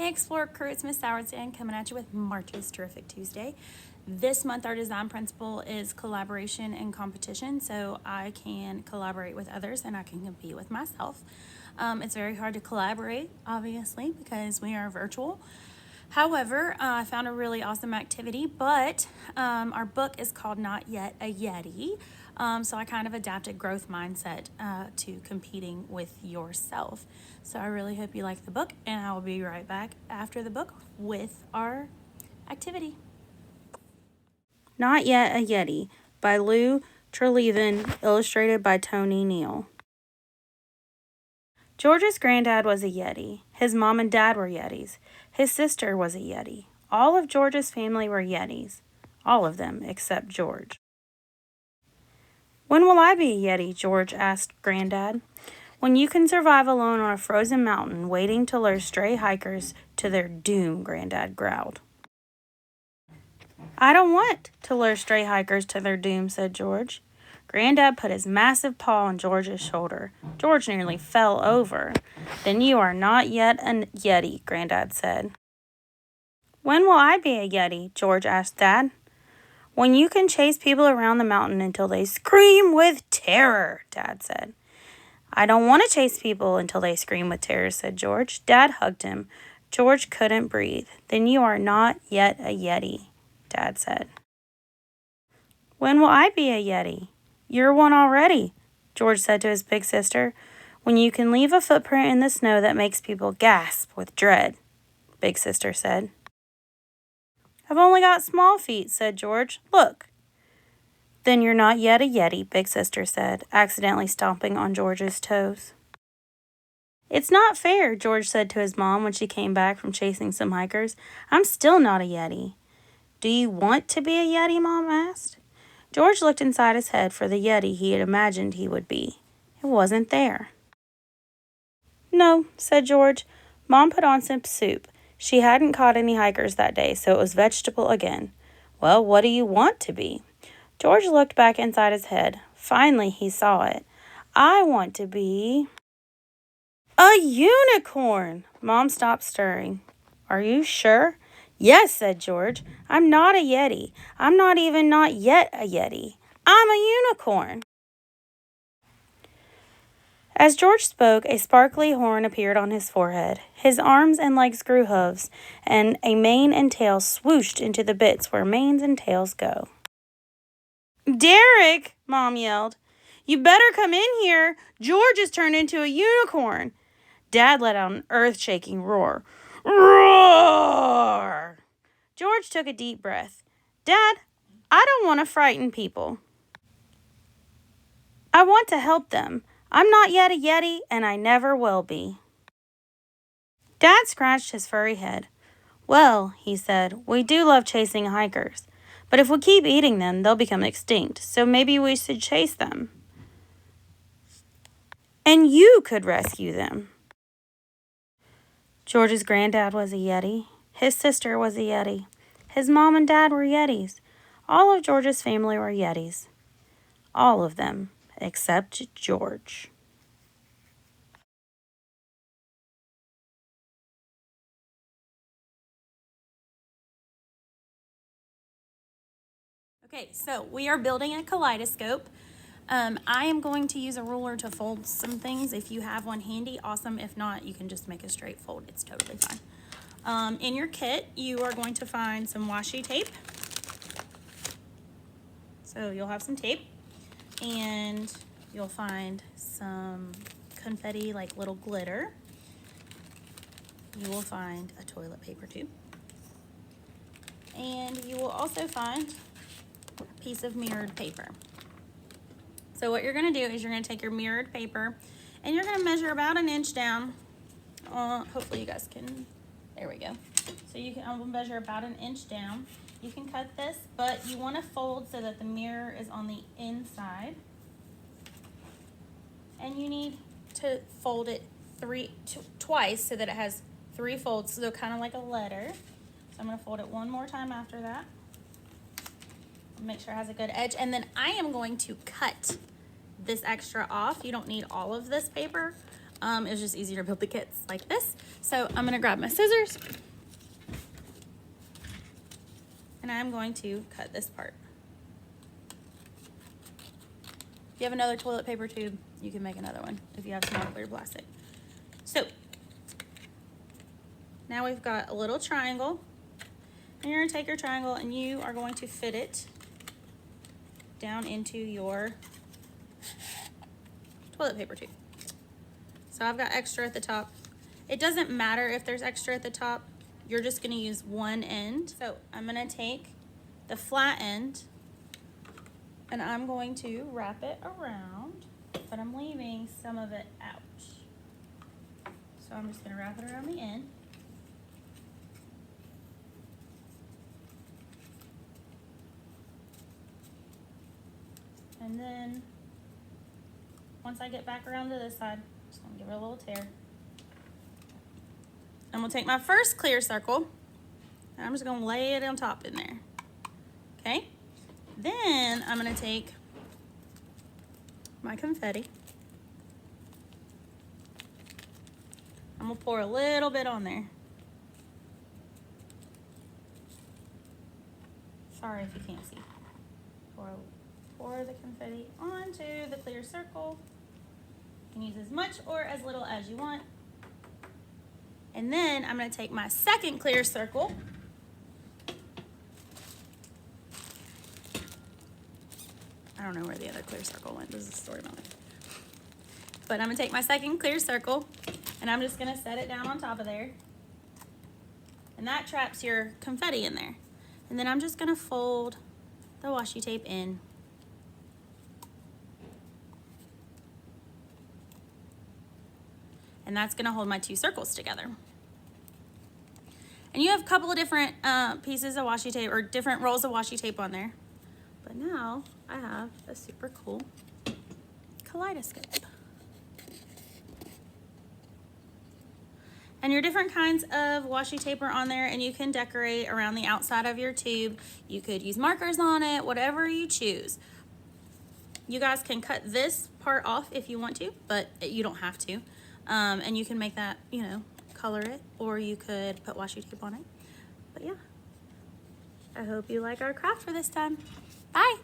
Explorer crew, it's Miss Sourdsand coming at you with March's Terrific Tuesday. This month our design principle is collaboration and competition, so I can collaborate with others and I can compete with myself. It's very hard to collaborate, obviously, because we are virtual. However, I found a really awesome activity, but our book is called Not Yet a Yeti. So I kind of adapted growth mindset to competing with yourself. So I really hope you like the book, and I will be right back after the book with our activity. Not Yet a Yeti by Lou Treleaven, illustrated by Tony Neal. George's granddad was a Yeti. His mom and dad were Yetis. His sister was a Yeti. All of George's family were Yetis. All of them except George. "When will I be a Yeti?" George asked Granddad. "When you can survive alone on a frozen mountain waiting to lure stray hikers to their doom," Granddad growled. "I don't want to lure stray hikers to their doom," said George. Granddad put his massive paw on George's shoulder. George nearly fell over. "Then you are not yet a Yeti," Granddad said. "When will I be a Yeti?" George asked Dad. "When you can chase people around the mountain until they scream with terror," Dad said. "I don't want to chase people until they scream with terror," said George. Dad hugged him. George couldn't breathe. "Then you are not yet a Yeti," Dad said. "When will I be a Yeti?" "You're one already," George said to his big sister. "When you can leave a footprint in the snow that makes people gasp with dread," Big Sister said. "I've only got small feet," said George. "Look." "Then you're not yet a Yeti," Big Sister said, accidentally stomping on George's toes. "It's not fair," George said to his mom when she came back from chasing some hikers. "I'm still not a Yeti." "Do you want to be a Yeti?" Mom asked. George looked inside his head for the Yeti he had imagined he would be. It wasn't there. "No," said George. Mom put on some soup. She hadn't caught any hikers that day, so it was vegetable again. "Well, what do you want to be?" George looked back inside his head. Finally, he saw it. "I want to be a unicorn!" Mom stopped stirring. "Are you sure?" "Yes," said George. "I'm not a Yeti. I'm not even not yet a Yeti. I'm a unicorn." As George spoke, a sparkly horn appeared on his forehead. His arms and legs grew hooves, and a mane and tail swooshed into the bits where manes and tails go. "Derek!" Mom yelled. "You better come in here. George has turned into a unicorn." Dad let out an earth-shaking roar. Roar! George took a deep breath. "Dad, I don't want to frighten people. I want to help them. I'm not yet a Yeti, and I never will be." Dad scratched his furry head. "Well," he said, "we do love chasing hikers. But if we keep eating them, they'll become extinct, so maybe we should chase them. And you could rescue them." George's granddad was a Yeti. His sister was a Yeti. His mom and dad were Yetis. All of George's family were Yetis. All of them, except George. Okay, so we are building a kaleidoscope. I am going to use a ruler to fold some things. If you have one handy, awesome. If not, you can just make a straight fold. It's totally fine. In your kit, you are going to find some washi tape. So you'll have some tape, and you'll find some confetti, like little glitter. You will find a toilet paper tube. And you will also find a piece of mirrored paper. So what you're going to do is you're going to take your mirrored paper and you're going to measure about an inch down. Hopefully you guys can, there we go. So you can measure about an inch down. You can cut this, but you want to fold so that the mirror is on the inside. And you need to fold it twice so that it has 3 folds, so kind of like a letter. So I'm going to fold it one more time after that. Make sure it has a good edge, and then I am going to cut this extra off. You don't need all of this paper. It's just easier to build the kits like this. So I'm gonna grab my scissors and I'm going to cut this part. If you have another toilet paper tube, you can make another one if you have small clear plastic. So now we've got a little triangle, and you're gonna take your triangle and you are going to fit it down into your toilet paper tube. So I've got extra at the top. It doesn't matter if there's extra at the top, you're just gonna use one end. So I'm gonna take the flat end and I'm going to wrap it around, but I'm leaving some of it out. So I'm just gonna wrap it around the end. And then once I get back around to this side, just gonna give it a little tear. I'm gonna take my first clear circle and I'm just gonna lay it on top in there. Okay? Then I'm gonna take my confetti. I'm gonna pour a little bit on there. Sorry if you can't see. Pour the confetti onto the clear circle. You can use as much or as little as you want. And then I'm gonna take my second clear circle. I don't know where the other clear circle went. This is the story of my life. But I'm gonna take my second clear circle and I'm just gonna set it down on top of there. And that traps your confetti in there. And then I'm just gonna fold the washi tape in. And that's gonna hold my two circles together. And you have a couple of different pieces of washi tape or different rolls of washi tape on there. But now I have a super cool kaleidoscope. And your different kinds of washi tape are on there and you can decorate around the outside of your tube. You could use markers on it, whatever you choose. You guys can cut this part off if you want to, but you don't have to. And you can make that, you know, color it, or you could put washi tape on it. But yeah, I hope you like our craft for this time. Bye.